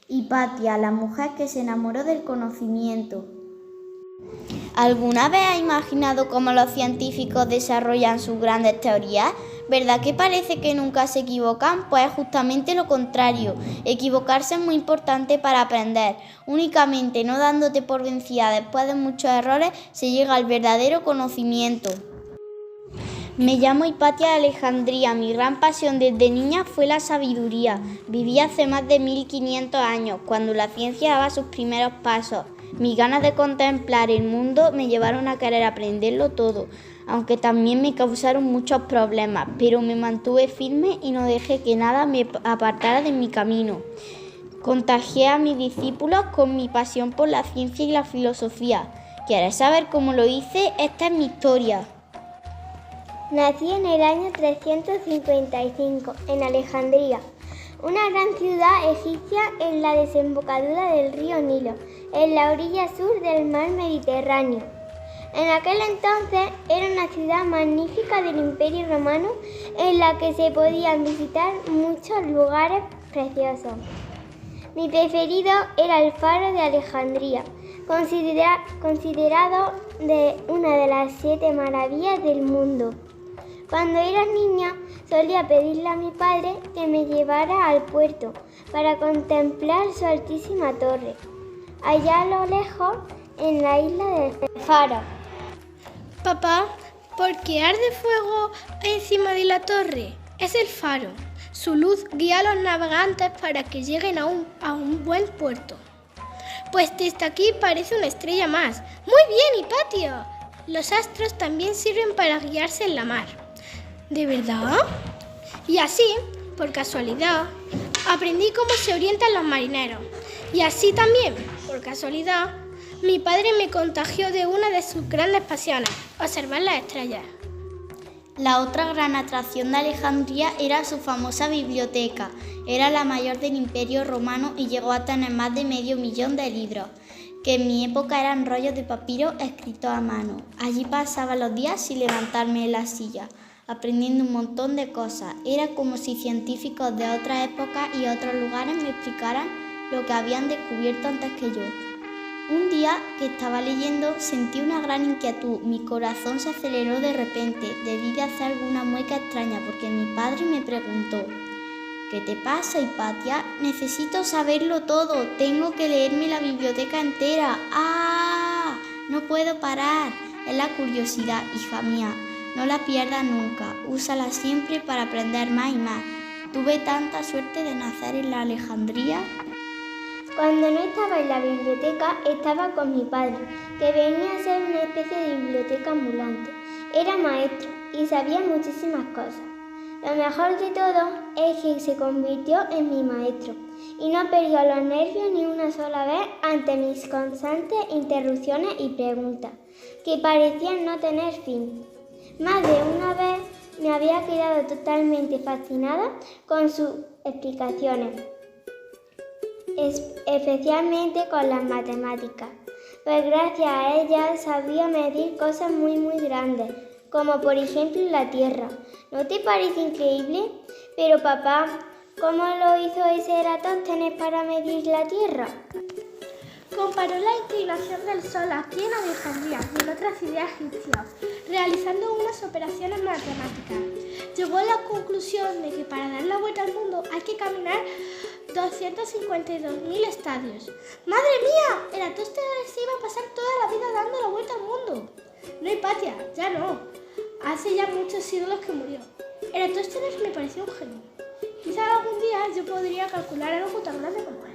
Hipatia, la mujer que se enamoró del conocimiento. ¿Alguna vez has imaginado cómo los científicos desarrollan sus grandes teorías? ¿Verdad que parece que nunca se equivocan? Pues es justamente lo contrario. Equivocarse es muy importante para aprender. Únicamente no dándote por vencida después de muchos errores se llega al verdadero conocimiento. Me llamo Hipatia de Alejandría. Mi gran pasión desde niña fue la sabiduría. Viví hace más de 1500 años, cuando la ciencia daba sus primeros pasos. Mis ganas de contemplar el mundo me llevaron a querer aprenderlo todo, aunque también me causaron muchos problemas, pero me mantuve firme y no dejé que nada me apartara de mi camino. Contagié a mis discípulos con mi pasión por la ciencia y la filosofía. ¿Quieres saber cómo lo hice? Esta es mi historia. Nací en el año 355, en Alejandría, una gran ciudad egipcia en la desembocadura del río Nilo, en la orilla sur del mar Mediterráneo. En aquel entonces era una ciudad magnífica del Imperio Romano en la que se podían visitar muchos lugares preciosos. Mi preferido era el Faro de Alejandría, considerado una de las 7 maravillas del mundo. Cuando era niña, solía pedirle a mi padre que me llevara al puerto para contemplar su altísima torre, allá a lo lejos, en la isla del Faro. Papá, ¿por qué arde fuego encima de la torre? Es el faro. Su luz guía a los navegantes para que lleguen a un buen puerto. Pues desde aquí parece una estrella más. ¡Muy bien, Hipatia! Los astros también sirven para guiarse en la mar. ¿De verdad? Y así, por casualidad, aprendí cómo se orientan los marineros. Y así también, por casualidad, mi padre me contagió de una de sus grandes pasiones, observar las estrellas. La otra gran atracción de Alejandría era su famosa biblioteca. Era la mayor del Imperio Romano y llegó a tener más de 500.000 de libros, que en mi época eran rollos de papiro escritos a mano. Allí pasaba los días sin levantarme de la silla, aprendiendo un montón de cosas. Era como si científicos de otras épocas y otros lugares me explicaran lo que habían descubierto antes que yo. Un día que estaba leyendo sentí una gran inquietud. Mi corazón se aceleró de repente. Debí de hacer alguna mueca extraña porque mi padre me preguntó: ¿qué te pasa, Hipatia? Necesito saberlo todo. Tengo que leerme la biblioteca entera. ¡Ah! No puedo parar. Es la curiosidad, hija mía. No la pierdas nunca. Úsala siempre para aprender más y más. Tuve tanta suerte de nacer en la Alejandría. Cuando no estaba en la biblioteca, estaba con mi padre, que venía a ser una especie de biblioteca ambulante. Era maestro y sabía muchísimas cosas. Lo mejor de todo es que se convirtió en mi maestro y no perdió los nervios ni una sola vez ante mis constantes interrupciones y preguntas, que parecían no tener fin. Más de una vez me había quedado totalmente fascinada con sus explicaciones, especialmente con las matemáticas, pues gracias a ellas sabía medir cosas muy grandes, como por ejemplo la Tierra. ¿No te parece increíble? Pero papá, ¿cómo lo hizo ese Eratóstenes para medir la Tierra? Comparó la inclinación del Sol aquí en Alejandría y en otra ciudad egipcia, realizando unas operaciones matemáticas. Llegó a la conclusión de que para dar la vuelta al mundo hay que caminar 252.000 estadios. ¡Madre mía! Eratóstenes se iba a pasar toda la vida dando la vuelta al mundo. No, Hipatia, ya no. Hace ya muchos siglos que murió. Eratóstenes me pareció un genio. Quizá algún día yo podría calcular algo tan grande como él.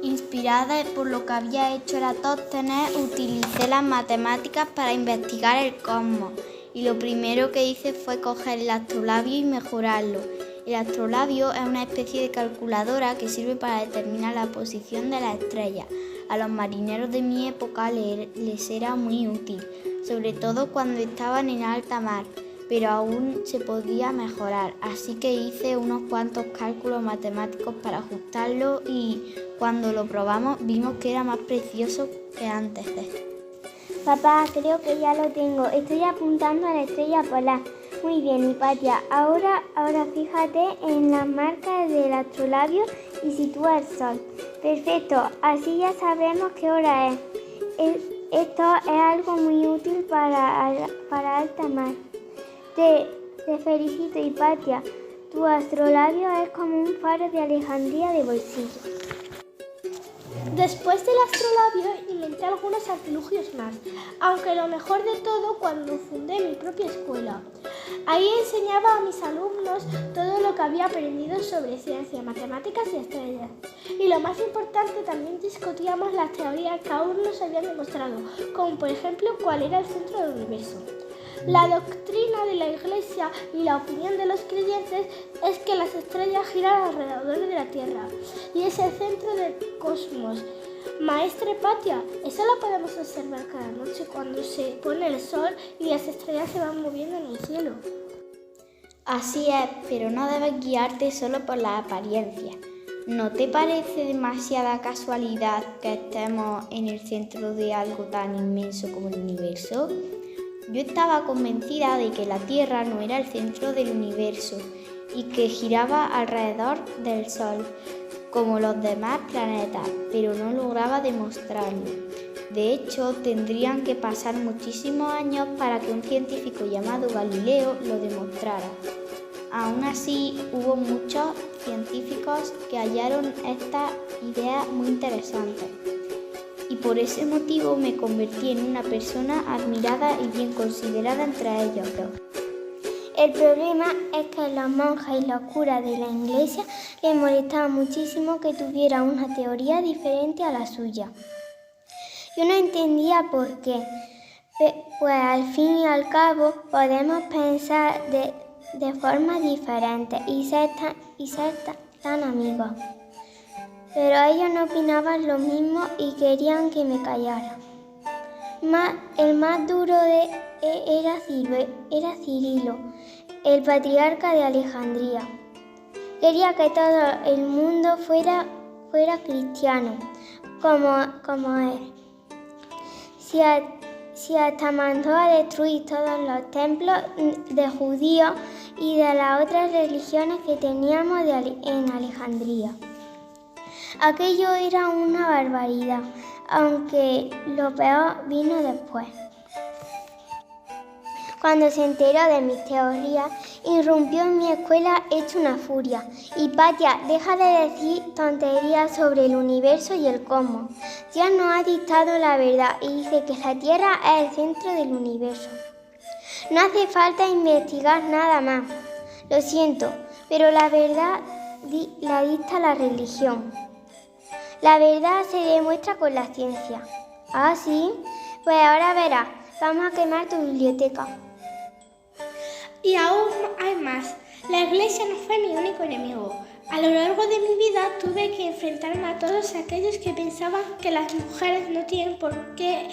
Inspirada por lo que había hecho Eratóstenes, utilicé las matemáticas para investigar el cosmos. Y lo primero que hice fue coger el astrolabio y mejorarlo. El astrolabio es una especie de calculadora que sirve para determinar la posición de las estrellas. A los marineros de mi época les era muy útil, sobre todo cuando estaban en alta mar, pero aún se podía mejorar, así que hice unos cuantos cálculos matemáticos para ajustarlo y cuando lo probamos vimos que era más precioso que antes. Papá, creo que ya lo tengo. Estoy apuntando a la estrella polar. Muy bien, Hipatia. Ahora fíjate en las marcas del astrolabio y sitúa el sol. Perfecto, así ya sabemos qué hora es. Esto es algo muy útil para alta mar. Te felicito, Hipatia. Tu astrolabio es como un faro de Alejandría de bolsillo. Después del astrolabio inventé algunos artilugios más, aunque lo mejor de todo cuando fundé mi propia escuela. Ahí enseñaba a mis alumnos todo lo que había aprendido sobre ciencia, matemáticas y estrellas. Y lo más importante, también discutíamos las teorías que aún no se habían demostrado, como por ejemplo cuál era el centro del universo. La doctrina de la Iglesia y la opinión de los creyentes es que las estrellas giran alrededor de la Tierra y es el centro del cosmos. Maestra Hipatia, eso lo podemos observar cada noche cuando se pone el sol y las estrellas se van moviendo en el cielo. Así es, pero no debes guiarte solo por la apariencia. ¿No te parece demasiada casualidad que estemos en el centro de algo tan inmenso como el universo? Yo estaba convencida de que la Tierra no era el centro del universo y que giraba alrededor del Sol, como los demás planetas, pero no lograba demostrarlo. De hecho, tendrían que pasar muchísimos años para que un científico llamado Galileo lo demostrara. Aún así, hubo muchos científicos que hallaron esta idea muy interesante. Y por ese motivo me convertí en una persona admirada y bien considerada entre ellos. El problema es que a los monjes y los curas de la iglesia les molestaba muchísimo que tuviera una teoría diferente a la suya. Yo no entendía por qué, pues al fin y al cabo podemos pensar de forma diferente y ser tan amigos. Pero ellos no opinaban lo mismo y querían que me callara. El más duro era Cirilo, el patriarca de Alejandría. Quería que todo el mundo fuera cristiano, como él. Si hasta mandó a destruir todos los templos de judíos y de las otras religiones que teníamos en Alejandría. Aquello era una barbaridad, aunque lo peor vino después. Cuando se enteró de mis teorías, irrumpió en mi escuela hecho una furia. Hipatia, deja de decir tonterías sobre el universo y el cosmos. Dios nos ha dictado la verdad y dice que la Tierra es el centro del universo. No hace falta investigar nada más. Lo siento, pero la verdad la dicta la religión. La verdad se demuestra con la ciencia. ¿Ah, sí? Pues ahora verás, vamos a quemar tu biblioteca. Y aún hay más. La Iglesia no fue mi único enemigo. A lo largo de mi vida tuve que enfrentarme a todos aquellos que pensaban que las mujeres no tienen por qué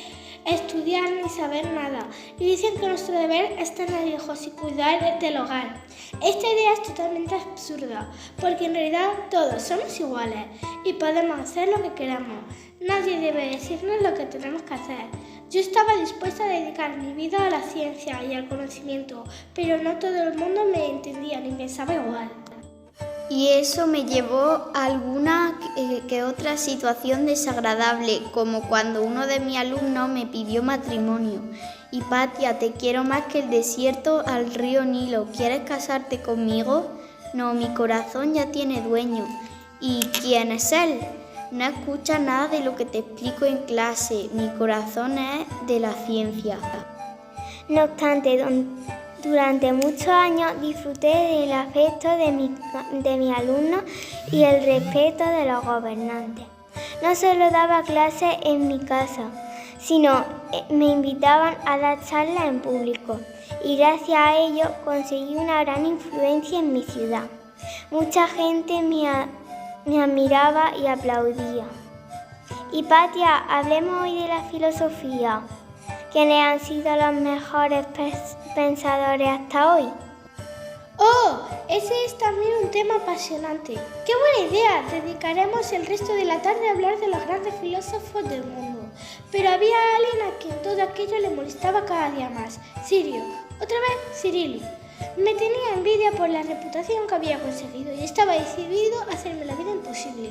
estudiar ni saber nada y dicen que nuestro deber es tener hijos y cuidar del hogar. Esta idea es totalmente absurda, porque en realidad todos somos iguales y podemos hacer lo que queramos. Nadie debe decirnos lo que tenemos que hacer. Yo estaba dispuesta a dedicar mi vida a la ciencia y al conocimiento, pero no todo el mundo me entendía ni pensaba igual. Y eso me llevó a alguna que otra situación desagradable, como cuando uno de mis alumnos me pidió matrimonio. Hipatia, te quiero más que el desierto al río Nilo. ¿Quieres casarte conmigo? No, mi corazón ya tiene dueño. ¿Y quién es él? No escuchas nada de lo que te explico en clase. Mi corazón es de la ciencia. No obstante, durante muchos años disfruté del afecto de mis alumnos y el respeto de los gobernantes. No solo daba clases en mi casa, sino me invitaban a dar charlas en público y gracias a ello conseguí una gran influencia en mi ciudad. Mucha gente me admiraba y aplaudía. Hipatia, hablemos hoy de la filosofía. ¿Quiénes han sido los mejores pensadores hasta hoy? ¡Oh! Ese es también un tema apasionante. ¡Qué buena idea! Dedicaremos el resto de la tarde a hablar de los grandes filósofos del mundo. Pero había alguien a quien todo aquello le molestaba cada día más. Sirio. Otra vez, Cirilo. Me tenía envidia por la reputación que había conseguido y estaba decidido a hacerme la vida imposible.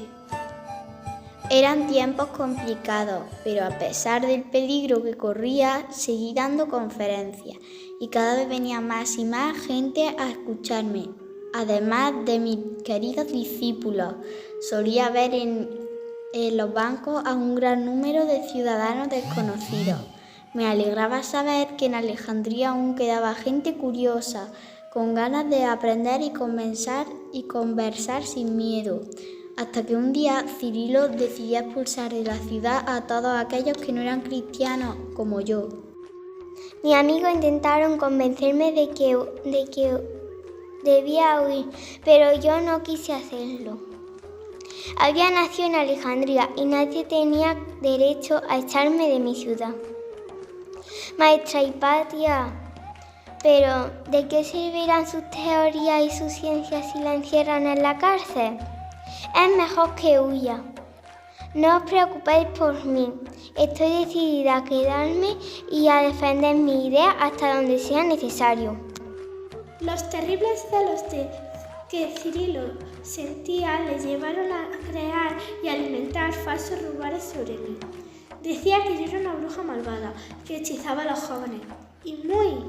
Eran tiempos complicados, pero a pesar del peligro que corría, seguí dando conferencias y cada vez venía más y más gente a escucharme. Además de mis queridos discípulos, solía ver en los bancos a un gran número de ciudadanos desconocidos. Me alegraba saber que en Alejandría aún quedaba gente curiosa, con ganas de aprender y conversar sin miedo, hasta que un día Cirilo decidió expulsar de la ciudad a todos aquellos que no eran cristianos como yo. Mis amigos intentaron convencerme de que debía huir, pero yo no quise hacerlo. Había nacido en Alejandría y nadie tenía derecho a echarme de mi ciudad. Maestra Hipatia, pero ¿de qué servirán sus teorías y sus ciencias si la encierran en la cárcel? Es mejor que huya. No os preocupéis por mí. Estoy decidida a quedarme y a defender mi idea hasta donde sea necesario. Los terribles celos que Cirilo sentía le llevaron a crear y alimentar falsos rumores sobre mí. Decía que yo era una bruja malvada, que hechizaba a los jóvenes. Y muy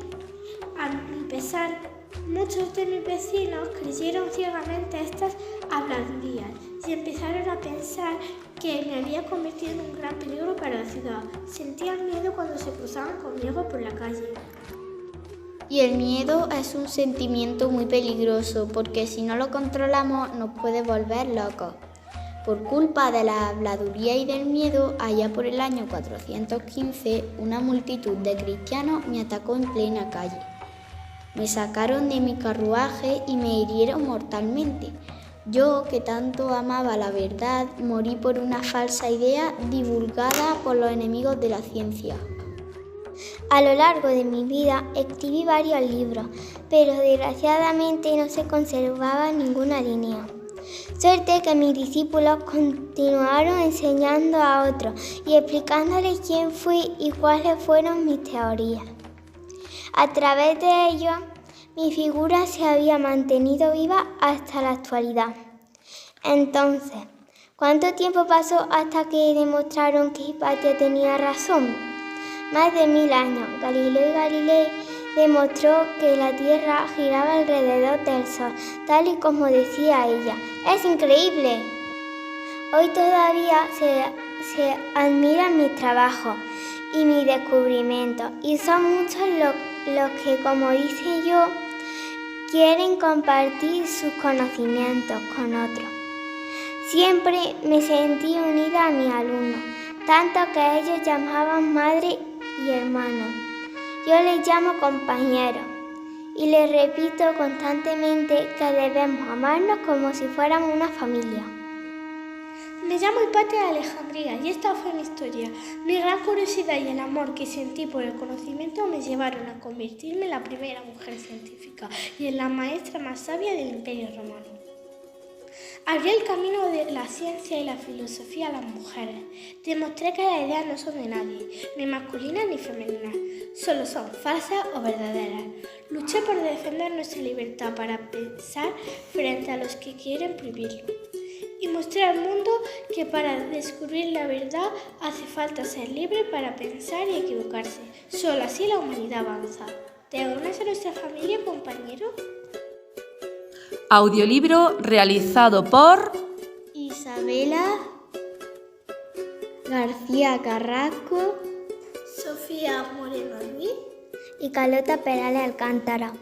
a mi pesar, muchos de mis vecinos creyeron ciegamente estas habladurías y empezaron a pensar que me había convertido en un gran peligro para la ciudad. Sentían miedo cuando se cruzaban conmigo por la calle. Y el miedo es un sentimiento muy peligroso porque si no lo controlamos nos puede volver locos. Por culpa de la habladuría y del miedo, allá por el año 415, una multitud de cristianos me atacó en plena calle. Me sacaron de mi carruaje y me hirieron mortalmente. Yo, que tanto amaba la verdad, morí por una falsa idea divulgada por los enemigos de la ciencia. A lo largo de mi vida escribí varios libros, pero desgraciadamente no se conservaba ninguna línea. Suerte que mis discípulos continuaron enseñando a otros y explicándoles quién fui y cuáles fueron mis teorías. A través de ello, mi figura se había mantenido viva hasta la actualidad. Entonces, ¿cuánto tiempo pasó hasta que demostraron que Hipatia tenía razón? Más de 1000 años. Galileo Galilei demostró que la Tierra giraba alrededor del Sol, tal y como decía ella. ¡Es increíble! Hoy todavía se admiran mis trabajos y mis descubrimientos, y son muchos los que, como dice yo, quieren compartir sus conocimientos con otros. Siempre me sentí unida a mis alumnos, tanto que ellos llamaban madre y hermano. Yo les llamo compañeros y les repito constantemente que debemos amarnos como si fuéramos una familia. Me llamo Hipatia de Alejandría y esta fue mi historia. Mi gran curiosidad y el amor que sentí por el conocimiento me llevaron a convertirme en la primera mujer científica y en la maestra más sabia del Imperio Romano. Abrí el camino de la ciencia y la filosofía a las mujeres. Demostré que las ideas no son de nadie, ni masculinas ni femeninas, solo son falsas o verdaderas. Luché por defender nuestra libertad para pensar frente a los que quieren prohibirlo. Y mostré al mundo que para descubrir la verdad hace falta ser libre para pensar y equivocarse. Solo así la humanidad avanza. ¿Te unes a nuestra familia, compañero? Audiolibro realizado por Isabela García Carrasco, Sofía Moreno Luis Y Carlota Perales Alcántara.